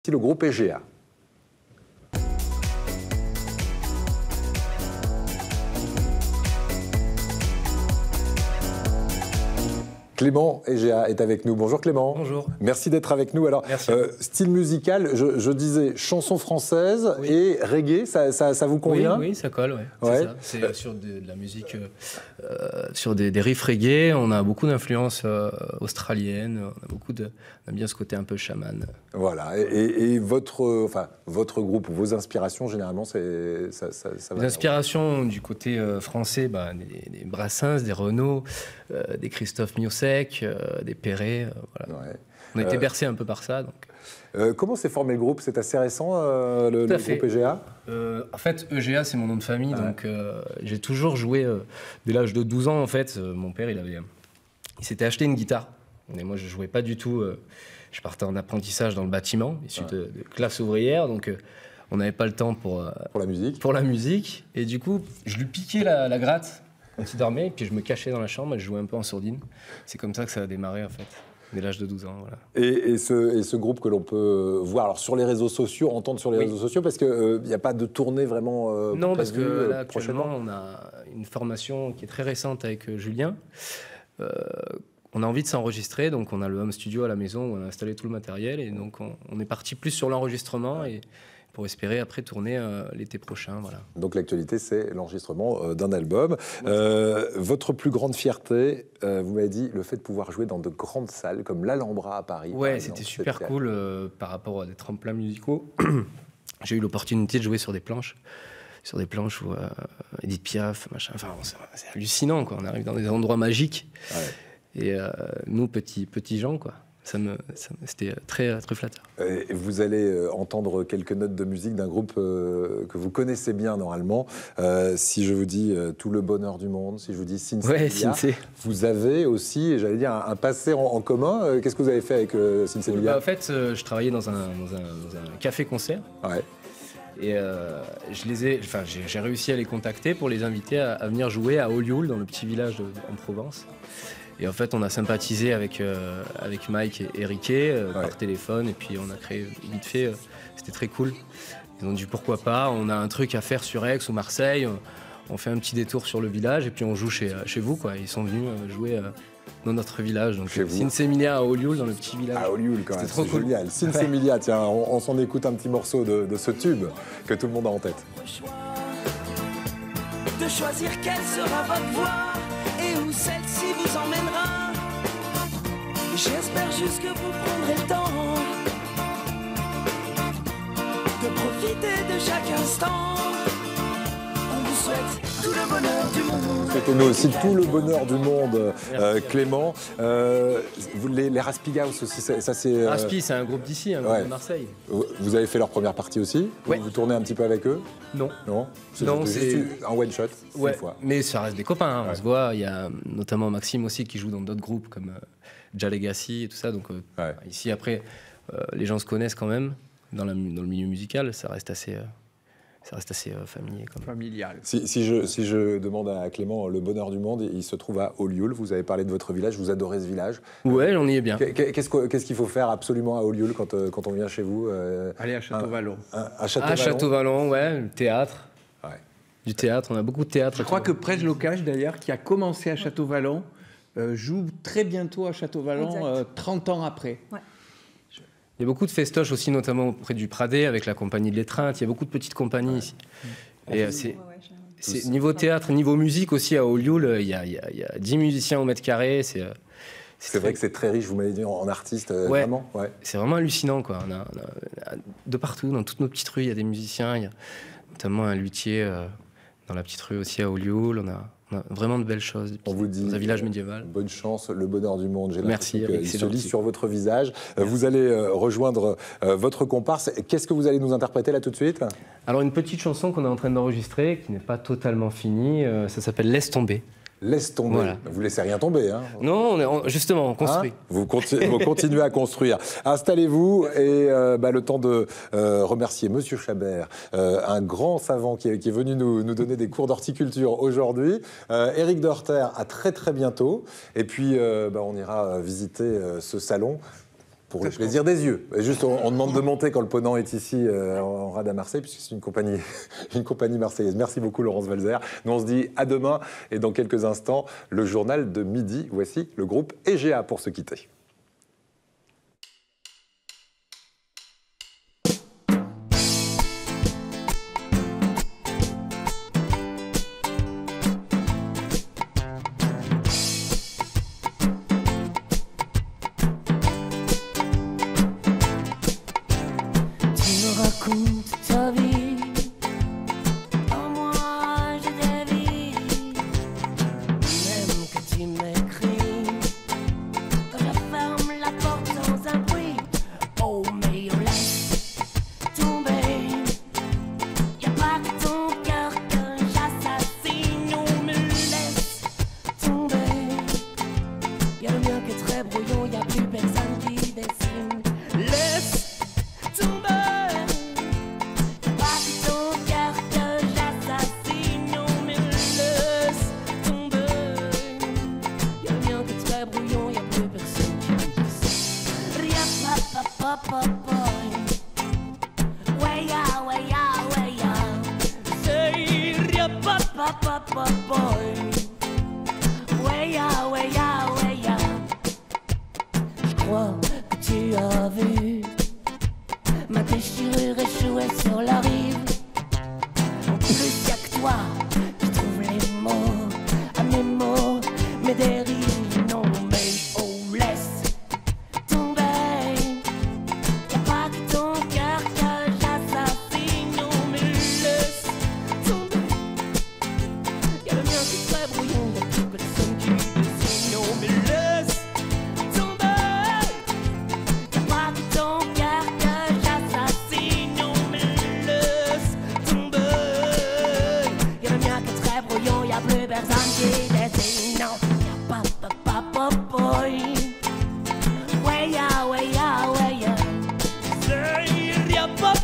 C'est le groupe EGA. Clément EGA est avec nous. Bonjour Clément. Bonjour. Merci d'être avec nous. Alors, style musical, je disais chanson française et reggae, ça vous convient? Oui, ça colle, ouais. C'est sur de la musique, sur des riffs reggae. On a beaucoup d'influences australiennes. On aime bien ce côté un peu chaman. Voilà. Et votre groupe ou vos inspirations, généralement, ça va. Les inspirations du côté français, des Brassens, des Renaud, des Christophe Miossec, des Perret. Voilà. Ouais. On a été bercés un peu par ça. Donc. Comment s'est formé le groupe? C'est assez récent, le groupe EGA? En fait, EGA, c'est mon nom de famille. Ouais. Donc, j'ai toujours joué dès l'âge de 12 ans. En fait, mon père, il s'était acheté une guitare. Et moi, je ne jouais pas du tout. Je partais en apprentissage dans le bâtiment, issu de classe ouvrière. Donc, on n'avait pas le temps pour la musique. Pour la musique. Et du coup, je lui piquais la gratte quand il dormait. Et puis, je me cachais dans la chambre et je jouais un peu en sourdine. C'est comme ça que ça a démarré, en fait. Dès l'âge de 12 ans, voilà. Et ce groupe que l'on peut voir alors, sur les réseaux sociaux, entendre sur les réseaux sociaux, parce qu'il n'y a pas de tournée vraiment non, parce que là, actuellement, on a une formation qui est très récente avec Julien. On a envie de s'enregistrer, donc on a le home studio à la maison où on a installé tout le matériel. Et donc, on est parti plus sur l'enregistrement et pour espérer après tourner l'été prochain. Voilà. Donc l'actualité, c'est l'enregistrement d'un album. Votre plus grande fierté, vous m'avez dit, le fait de pouvoir jouer dans de grandes salles comme l'Alhambra à Paris. Ouais, c'était super cool par rapport à des tremplins musicaux. J'ai eu l'opportunité de jouer sur des planches où Edith Piaf, machin. Enfin, c'est hallucinant, quoi. On arrive dans des endroits magiques. Ouais. Et nous, petits gens, quoi. C'était très, très flatteur. Et vous allez entendre quelques notes de musique d'un groupe que vous connaissez bien normalement. Si je vous dis Tout le bonheur du monde, si je vous dis Sinsemilia, vous avez aussi, j'allais dire, un passé en commun. Qu'est-ce que vous avez fait avec Sinsemilia? En fait, je travaillais dans un café-concert. Ouais. Et j'ai réussi à les contacter pour les inviter à venir jouer à Olioul, dans le petit village en Provence. Et en fait, on a sympathisé avec Mike et Riquet par téléphone. Et puis, on a créé vite fait. C'était très cool. Ils ont dit pourquoi pas. On a un truc à faire sur Aix ou Marseille. On fait un petit détour sur le village et puis on joue chez vous, quoi. Ils sont venus jouer dans notre village. Donc, Sinsemilia à Olioul, dans le petit village. À Olioul, quand même. C'est trop cool. Génial. Sinsemilia, tiens, on s'en écoute un petit morceau de ce tube que tout le monde a en tête. De choisir quelle sera votre voie et où celle-ci vous emmènera. J'espère juste que vous prendrez le temps de profiter de chaque instant. On vous souhaite tout le bonheur du monde. Souhaitez-nous aussi tout le bonheur du monde, Clément. Les Raspigaus aussi, ça c'est... Raspi, c'est un groupe d'ici, un groupe de Marseille. Vous avez fait leur première partie aussi? Vous tournez un petit peu avec eux? Non. Non, c'est juste un one-shot, une fois. Mais ça reste des copains, on se voit. Il y a notamment Maxime aussi qui joue dans d'autres groupes comme Ja Legacy et tout ça. Donc ici, après, les gens se connaissent quand même. Dans le milieu musical, ça reste assez... familier. Familial. Si je demande à Clément le bonheur du monde, il se trouve à Olioul. Vous avez parlé de votre village, vous adorez ce village. Ouais, on y est bien. Qu'est-ce qu'il faut faire absolument à Olioul quand on vient chez vous? Aller à Château-Vallon. À Château-Vallon. À Château-Vallon, ouais, le théâtre. Ouais. Du théâtre, on a beaucoup de théâtre. Je crois que Prège Locage, d'ailleurs, qui a commencé à Château-Vallon, joue très bientôt à Château-Vallon, 30 ans après. Ouais. Il y a beaucoup de festoches aussi, notamment auprès du Pradé, avec la compagnie de l'Étreinte. Il y a beaucoup de petites compagnies ici. Et niveau théâtre, niveau musique aussi, à Olioul, il y a 10 musiciens au mètre carré. C'est vrai que c'est très riche, vous m'avez dit, en artistes, vraiment. Ouais. C'est vraiment hallucinant, quoi. On a, de partout, dans toutes nos petites rues, il y a des musiciens. Il y a notamment un luthier dans la petite rue aussi à Olioul. On a vraiment de belles choses. On vous dit dans un village médiéval. Bonne chance, le bonheur du monde. Merci. Il se lit sur votre visage. Vous allez rejoindre votre comparse. Qu'est-ce que vous allez nous interpréter là tout de suite? Alors une petite chanson qu'on est en train d'enregistrer, qui n'est pas totalement finie. Ça s'appelle Laisse tomber. Laisse tomber. Voilà. Vous laissez rien tomber. Hein. Non, justement, on construit. Vous continuez à construire. Installez-vous et le temps de remercier Monsieur Chabert, un grand savant qui est venu nous donner des cours d'horticulture aujourd'hui. Éric Doerter, à très très bientôt. Et puis on ira visiter ce salon. Pour le plaisir des yeux. Juste, on demande de monter quand le Ponant est ici en rade à Marseille, puisque c'est une compagnie marseillaise. Merci beaucoup, Laurence Walzer. Nous, on se dit à demain. Et dans quelques instants, le journal de midi. Voici le groupe EGA pour se quitter. Ta vie, en moi je dévie, même que tu m'écris, quand je ferme la porte sans un bruit, oh mais on laisse tomber, y'a pas que ton cœur que j'assassine, on me laisse tomber, y'a le mien qui est très brouillon, y'a plus personne qui dessine, laisse tomber. Je crois que tu as vu ma déchirure échouée sur la rive. En plus y'a que toi qui trouve les mots à mes mots, mes dérives. Non mais oh laisse tomber, y'a pas que ton cœur que j'assassine. Non mais laisse tomber, y'a le mien qui est très brouillon, y'a plus personne qui dessine. Non mais laisse tomber, y'a pas que ton cœur que j'assassine. Non mais laisse tomber, y'a le mien qui est très brouillon, y'a plus personne qui dessine. Non, y'a pas boy. Ouais ya, say y'a pas